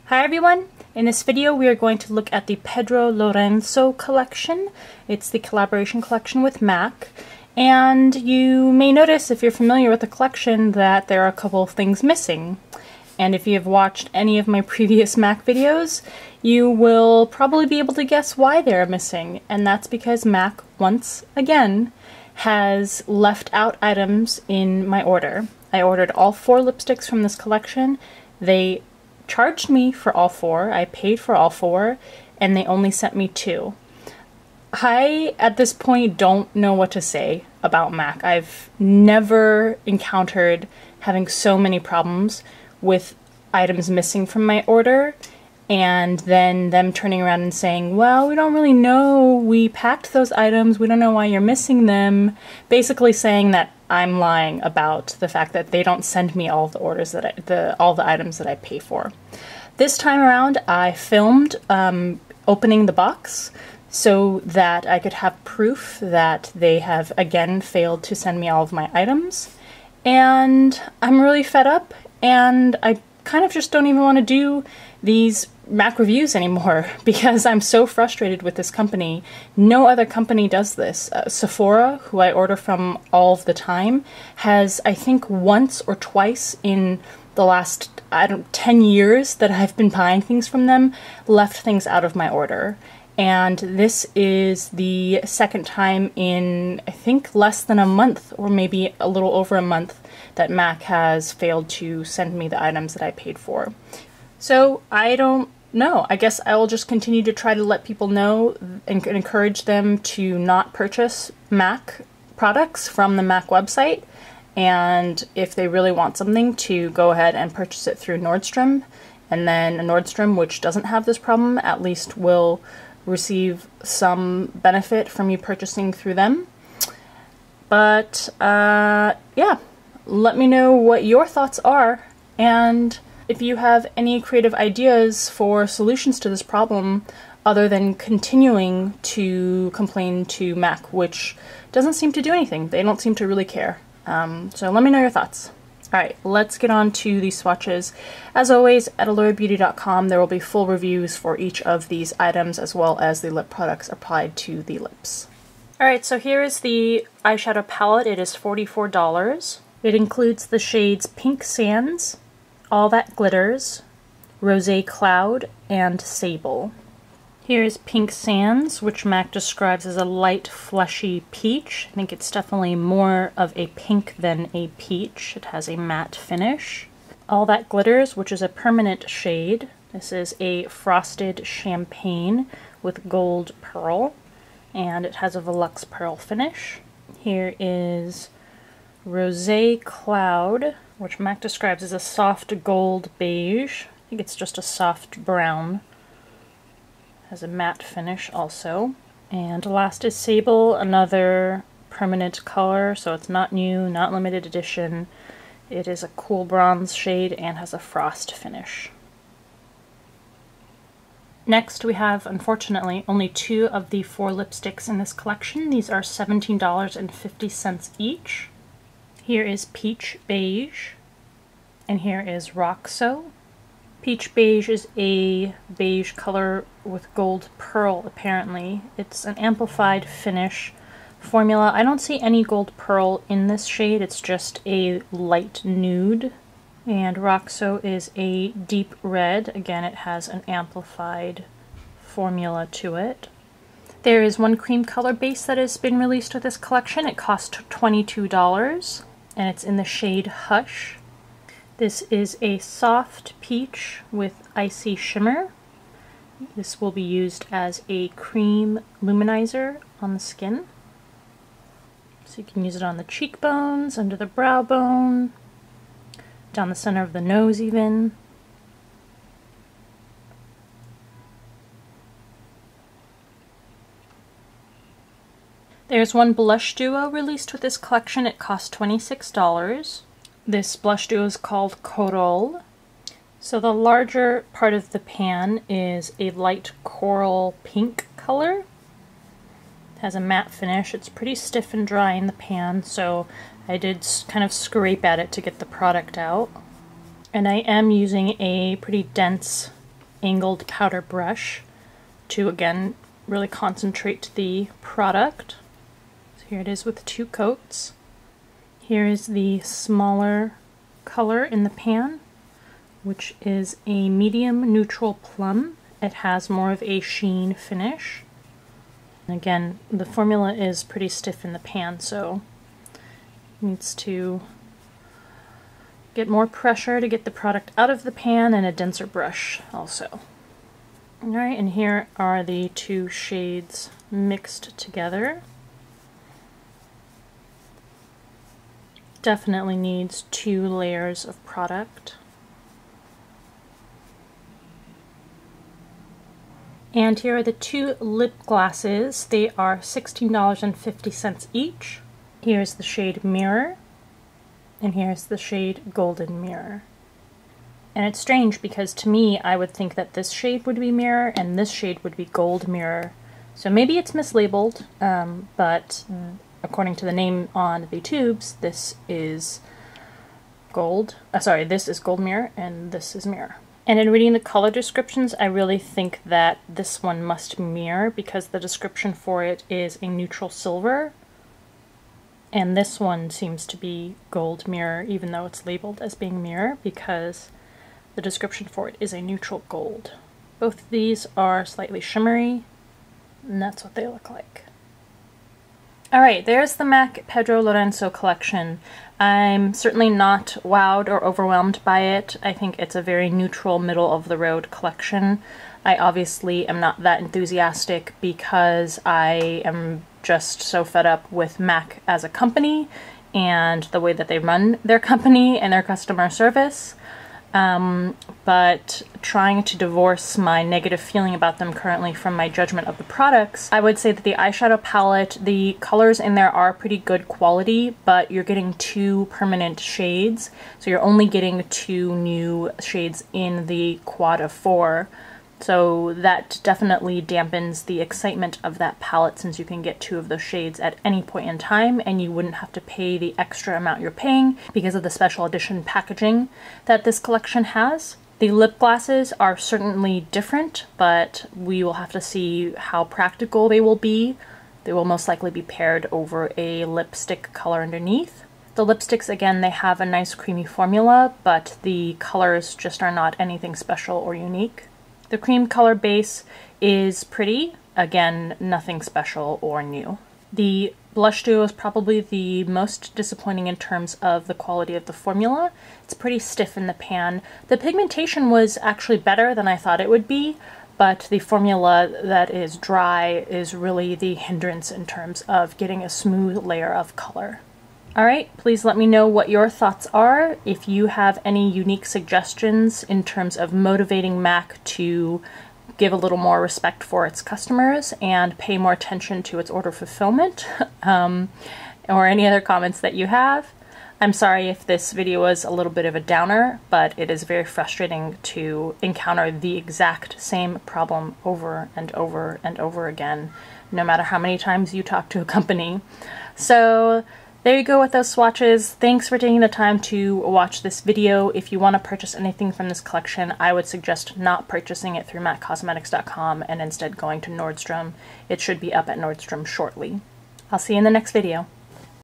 Hi everyone! In this video we are going to look at the Pedro Lourenco Collection. It's the collaboration collection with MAC, and you may notice if you're familiar with the collection that there are a couple of things missing. And if you have watched any of my previous MAC videos, you will probably be able to guess why they're missing, and that's because MAC, once again, has left out items in my order. I ordered all 4 lipsticks from this collection. They charged me for all 4, I paid for all 4, and they only sent me 2. I, at this point, don't know what to say about MAC. I've never encountered having so many problems with items missing from my order, and then them turning around and saying, well, we don't really know, we packed those items, we don't know why you're missing them. Basically saying that I'm lying about the fact that they don't send me all of the orders that all the items that I pay for. This time around I filmed opening the box so that I could have proof that they have again failed to send me all of my items, and I'm really fed up, and I kind of just don't even want to do these MAC reviews anymore because I'm so frustrated with this company. No other company does this. Sephora, who I order from all of the time, has, I think, once or twice in the last 10 years that I've been buying things from them, left things out of my order. And this is the second time in, I think, less than a month, or maybe a little over a month, that MAC has failed to send me the items that I paid for. So I don't know. I guess I will just continue to try to let people know and encourage them to not purchase MAC products from the MAC website, and if they really want something, to go ahead and purchase it through Nordstrom, and then Nordstrom, which doesn't have this problem, at least will receive some benefit from you purchasing through them. But yeah, let me know what your thoughts are, and if you have any creative ideas for solutions to this problem other than continuing to complain to MAC, which doesn't seem to do anything. They don't seem to really care. So let me know your thoughts. Alright, let's get on to these swatches. As always, at allurabeauty.com there will be full reviews for each of these items, as well as the lip products applied to the lips. Alright, so here is the eyeshadow palette. It is $44. It includes the shades Pink Sands, All That Glitters, Rosé Cloud, and Sable. Here is Pink Sands, which MAC describes as a light, fleshy peach. I think it's definitely more of a pink than a peach. It has a matte finish. All That Glitters, which is a permanent shade. This is a frosted champagne with gold pearl, and it has a Velux pearl finish. Here is Rosé Cloud, which MAC describes as a soft gold beige. I think it's just a soft brown. Has a matte finish also. And last is Sable, another permanent color, so it's not new, not limited edition. It is a cool bronze shade and has a frost finish. Next we have, unfortunately, only 2 of the 4 lipsticks in this collection. These are $17.50 each. Here is Peach Beige, and here is Roxo. Peach Beige is a beige color with gold pearl, apparently. It's an amplified finish formula. I don't see any gold pearl in this shade, it's just a light nude. And Roxo is a deep red. Again, it has an amplified formula to it. There is one cream color base that has been released with this collection. It cost $22, and it's in the shade Hush. This is a soft peach with icy shimmer. This will be used as a cream luminizer on the skin. So you can use it on the cheekbones, under the brow bone, down the center of the nose even. There's one blush duo released with this collection. It cost $26. This blush duo is called Coral. So the larger part of the pan is a light coral pink color. It has a matte finish. It's pretty stiff and dry in the pan, so I did kind of scrape at it to get the product out. And I am using a pretty dense angled powder brush to, again, really concentrate the product. So here it is with 2 coats. Here is the smaller color in the pan, which is a medium neutral plum. It has more of a sheen finish. And again, the formula is pretty stiff in the pan, so it needs to get more pressure to get the product out of the pan, and a denser brush also. Alright, and here are the 2 shades mixed together. Definitely needs 2 layers of product. And here are the 2 lip glosses. They are $16.50 each. Here's the shade Mirror, and here's the shade Golden Mirror. And it's strange because to me, I would think that this shade would be Mirror and this shade would be Gold Mirror. So maybe it's mislabeled, but according to the name on the tubes, this is this is Gold Mirror and this is Mirror. And in reading the color descriptions, I really think that this one must be Mirror because the description for it is a neutral silver. And this one seems to be Gold Mirror, even though it's labeled as being Mirror, because the description for it is a neutral gold. Both of these are slightly shimmery, and that's what they look like. Alright, there's the MAC Pedro Lourenco Collection. I'm certainly not wowed or overwhelmed by it. I think it's a very neutral, middle-of-the-road collection. I obviously am not that enthusiastic because I am just so fed up with MAC as a company and the way that they run their company and their customer service. But trying to divorce my negative feeling about them currently from my judgment of the products, I would say that the eyeshadow palette, the colors in there are pretty good quality, but you're getting 2 permanent shades, so you're only getting 2 new shades in the quad of 4. So that definitely dampens the excitement of that palette, since you can get 2 of those shades at any point in time and you wouldn't have to pay the extra amount you're paying because of the special edition packaging that this collection has. The lip glosses are certainly different, but we will have to see how practical they will be. They will most likely be paired over a lipstick color underneath. The lipsticks, again, they have a nice creamy formula, but the colors just are not anything special or unique. The cream color base is pretty, again, nothing special or new. The blush duo is probably the most disappointing in terms of the quality of the formula. It's pretty stiff in the pan. The pigmentation was actually better than I thought it would be, but the formula that is dry is really the hindrance in terms of getting a smooth layer of color. Alright, please let me know what your thoughts are. If you have any unique suggestions in terms of motivating MAC to give a little more respect for its customers and pay more attention to its order fulfillment, or any other comments that you have. I'm sorry if this video was a little bit of a downer, but it is very frustrating to encounter the exact same problem over and over and over again, no matter how many times you talk to a company. So there you go with those swatches. Thanks for taking the time to watch this video. If you want to purchase anything from this collection, I would suggest not purchasing it through MACcosmetics.com and instead going to Nordstrom. It should be up at Nordstrom shortly. I'll see you in the next video.